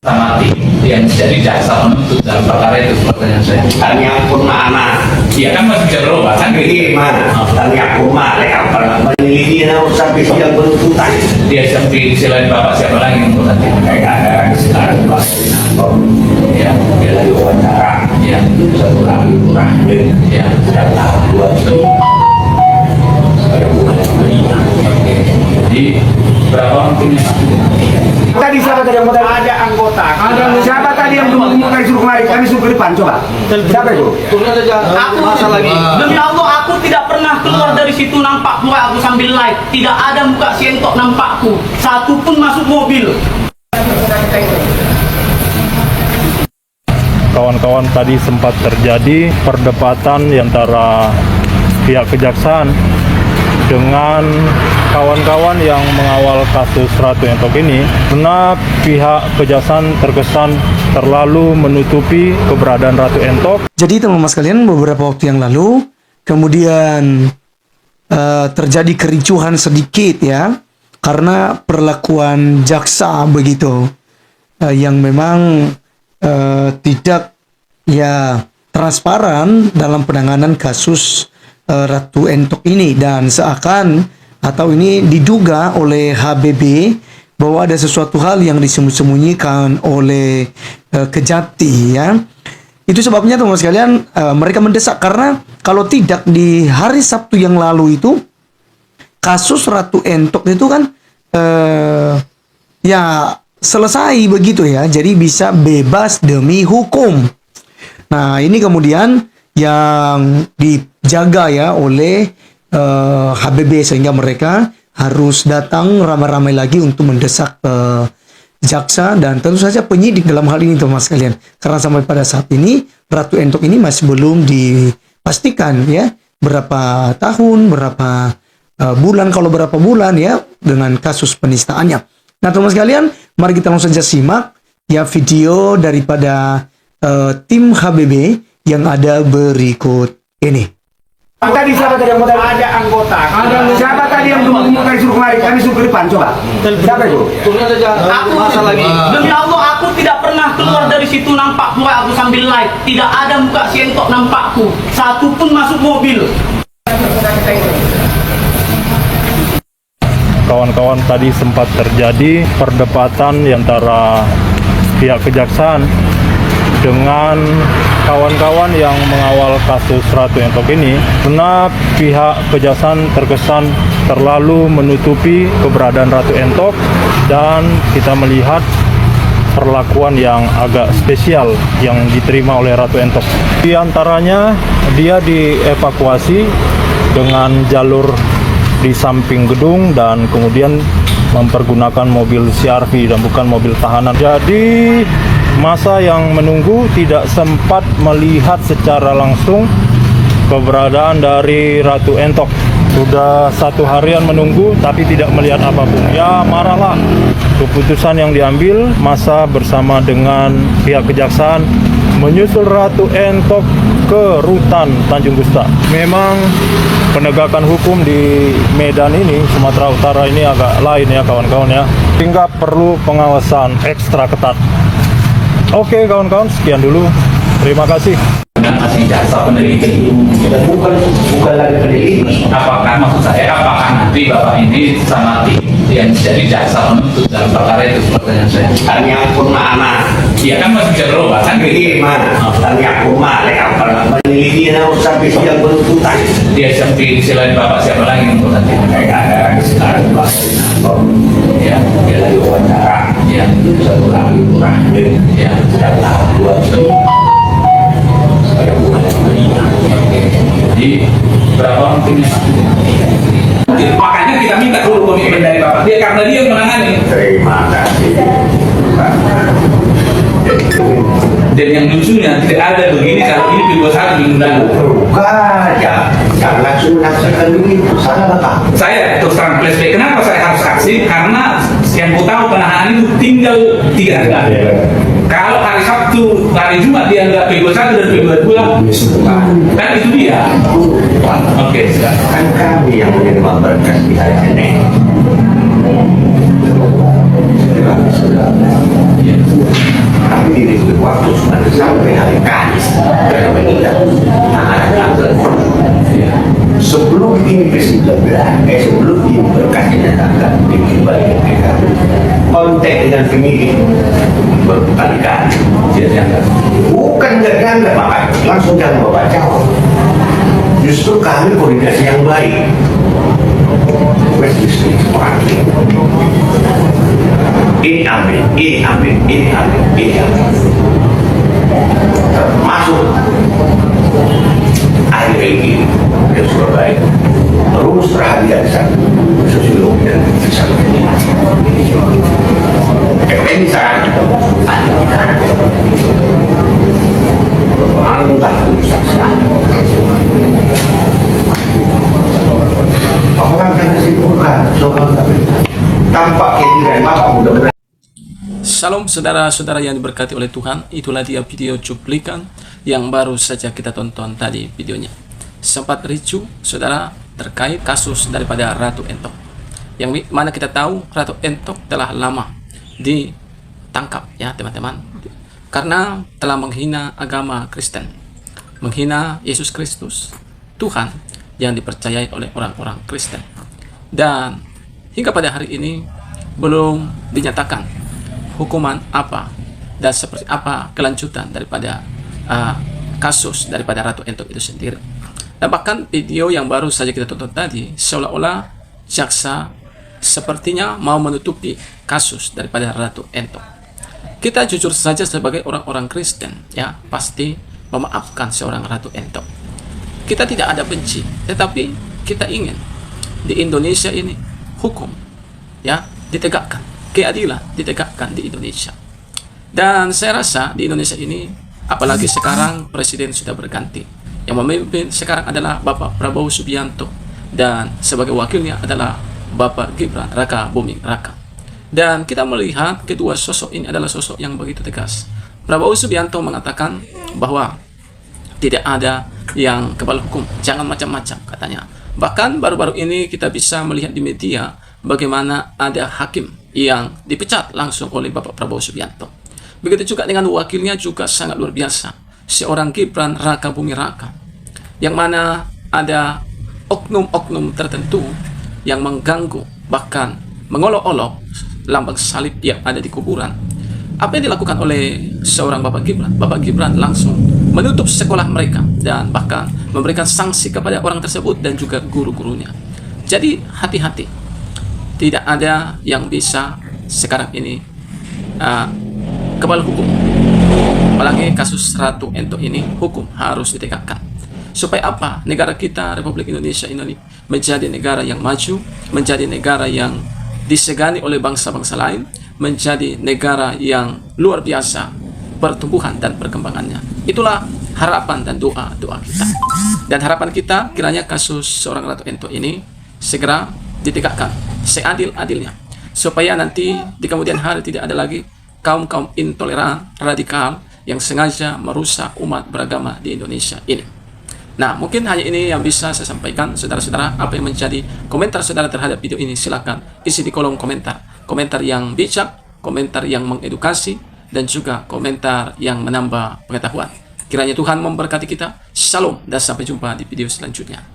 Mati yang jadi jaksa penuntut dalam perkara itu, pertanyaan saya. Tanya pun mana? Iya kan masih bisa berubah kan? Ini mana? Tanya pun mana? Apa meneliti sampai sidang penuntutan? Dia sampai selain bapak siapa lagi yang nanti? Kayak ada sekarang Ya, dia lagi wawancara. ya, Satu lagi kurang. ya. Dan tahun dua itu ada hubungan dengan Jadi berapa orang timnya? Tadi siapa tadi yang ada anggota? Siapa tadi yang dulu kali suruh kemari? Kami suruh ke depan, coba. Siapa itu? Aku lagi. Demi Allah aku tidak pernah keluar dari situ, nampak pula aku sambil live. Tidak ada muka sientok nampakku. Satu pun masuk mobil. Kawan-kawan, tadi sempat terjadi perdebatan antara pihak kejaksaan dengan kawan-kawan yang mengawal kasus Ratu Entok ini, karena pihak kejaksaan terkesan terlalu menutupi keberadaan Ratu Entok. Jadi teman-teman sekalian, beberapa waktu yang lalu kemudian terjadi kericuhan sedikit ya, karena perlakuan jaksa begitu yang memang tidak ya transparan dalam penanganan kasus Ratu Entok ini, dan seakan atau ini diduga oleh HBB bahwa ada sesuatu hal yang disembunyikan oleh Kejati ya. Itu sebabnya teman-teman sekalian, mereka mendesak, karena kalau tidak di hari Sabtu yang lalu itu kasus Ratu Entok itu kan ya selesai begitu ya, jadi bisa bebas demi hukum. Nah ini kemudian yang dijaga ya oleh HBB, sehingga mereka harus datang ramai-ramai lagi untuk mendesak jaksa dan tentu saja penyidik dalam hal ini teman sekalian, karena sampai pada saat ini Ratu Entok ini masih belum dipastikan ya berapa tahun, berapa bulan, kalau berapa bulan ya dengan kasus penistaannya. Nah teman sekalian, mari kita langsung saja simak ya video daripada tim HBB yang ada berikut ini. Tadi siapa tadi yang ada anggota? Siapa tadi yang dulu kali suruh kemari? Kami suruh ke depan, coba. Siapa itu? Aku lagi. Demi Allah aku tidak pernah keluar dari situ, nampak pula aku sambil live. Tidak ada muka sientok nampakku. Satu pun masuk mobil. Kawan-kawan, tadi sempat terjadi perdebatan antara pihak kejaksaan dengan kawan-kawan yang mengawal kasus Ratu Entok ini, karena pihak kejaksaan terkesan terlalu menutupi keberadaan Ratu Entok, dan kita melihat perlakuan yang agak spesial yang diterima oleh Ratu Entok. Di antaranya dia dievakuasi dengan jalur di samping gedung dan kemudian mempergunakan mobil CRV dan bukan mobil tahanan. Jadi masa yang menunggu tidak sempat melihat secara langsung keberadaan dari Ratu Entok. Sudah 1 harian menunggu tapi tidak melihat apapun. Ya marahlah. Keputusan yang diambil masa bersama dengan pihak kejaksaan menyusul Ratu Entok ke rutan Tanjung Gusta. Memang penegakan hukum di Medan ini, Sumatera Utara ini agak lain ya kawan-kawan ya, sehingga perlu pengawasan ekstra ketat. Oke kawan-kawan, sekian dulu. Terima kasih. Dan masih jaksa peneliti. bukan lagi peneliti. Apakah maksud saya, apakah nanti bapak ini sama tim yang jadi jaksa penuntut dalam perkara itu, pertanyaan saya. Tanya pun mana? Iya kan masih bisa berubah kan? Ini mana? Tanya pun mana? Apa meneliti sampai sidang penuntutan? Dia sampai selain bapak siapa lagi yang nanti? Kayak ada sekarang Ya, dia lagi wawancara. ya, Satu lagi kurang. ya. Dan tahun dua itu ada hubungan dengan Jadi berapa orang timnya? Makanya kita minta dulu komitmen dari bapak dia, karena dia yang menangani. Terima kasih. Dan yang lucunya tidak ada begini kalau ini P21 diundang. Bukan ya, karena sudah sekali itu salah bapak. Saya terus terang flashback, kenapa saya harus aksi? Karena yang ku tahu penahanan itu tinggal 3 hari. Kalau hari Sabtu, hari Jumat dia nggak P21 dan P22, kan itu dia. Oke, silakan. Kan kami yang menerima berkas di hari Senin. Ya. ini berkali-kali. Tidak dianggap. Bukan nggak dianggap, Pak. Langsung jangan bawa jawab. Justru kami koordinasi yang baik. Wes justru orang ini ambil, ini ambil, ini ambil, ini ambil. Termasuk ahli PG yang sudah baik. Rumus perhatian sosiologi dan psikologi. Ini sangat anggap orang akan kesibukan soal tampak kehadiran Bapak mudah-mudahan. Salam saudara-saudara yang diberkati oleh Tuhan. Itulah dia video cuplikan yang baru saja kita tonton tadi videonya. Sempat ricu saudara terkait kasus daripada Ratu Entok, yang mana kita tahu Ratu Entok telah lama ditangkap ya teman-teman, karena telah menghina agama Kristen, menghina Yesus Kristus, Tuhan yang dipercayai oleh orang-orang Kristen. Dan hingga pada hari ini belum dinyatakan hukuman apa dan seperti apa kelanjutan daripada kasus daripada Ratu Entok itu sendiri. Dan bahkan video yang baru saja kita tonton tadi, seolah-olah jaksa sepertinya mau menutupi kasus daripada Ratu Entok. Kita jujur saja sebagai orang-orang Kristen ya, pasti memaafkan seorang Ratu Entok. Kita tidak ada benci, tetapi kita ingin di Indonesia ini hukum ya ditegakkan, keadilan ditegakkan di Indonesia. Dan saya rasa di Indonesia ini, apalagi sekarang presiden sudah berganti, yang memimpin sekarang adalah Bapak Prabowo Subianto, dan sebagai wakilnya adalah Bapak Gibran Raka Buming Raka. Dan kita melihat kedua sosok ini adalah sosok yang begitu tegas. Prabowo Subianto mengatakan bahwa tidak ada yang kebal hukum, jangan macam-macam katanya. Bahkan baru-baru ini kita bisa melihat di media bagaimana ada hakim yang dipecat langsung oleh Bapak Prabowo Subianto. Begitu juga dengan wakilnya juga sangat luar biasa, seorang Gibran Raka Buming Raka, yang mana ada oknum-oknum tertentu yang mengganggu, bahkan mengolok-olok lambang salib yang ada di kuburan. Apa yang dilakukan oleh seorang Bapak Gibran? Bapak Gibran langsung menutup sekolah mereka dan bahkan memberikan sanksi kepada orang tersebut dan juga guru-gurunya. Jadi hati-hati, tidak ada yang bisa sekarang ini kebal hukum. Apalagi kasus Ratu Entok ini, hukum harus ditegakkan. Supaya apa? Negara kita, Republik Indonesia ini menjadi negara yang maju, menjadi negara yang disegani oleh bangsa-bangsa lain, menjadi negara yang luar biasa pertumbuhan dan perkembangannya. Itulah harapan dan doa-doa kita. Dan harapan kita kiranya kasus seorang Ratu Entok ini segera ditegakkan seadil-adilnya, supaya nanti di kemudian hari tidak ada lagi kaum-kaum intoleran, radikal yang sengaja merusak umat beragama di Indonesia ini. Nah, mungkin hanya ini yang bisa saya sampaikan. Saudara-saudara, apa yang menjadi komentar saudara terhadap video ini, silakan isi di kolom komentar. Komentar yang bijak, komentar yang mengedukasi, dan juga komentar yang menambah pengetahuan. Kiranya Tuhan memberkati kita. Shalom dan sampai jumpa di video selanjutnya.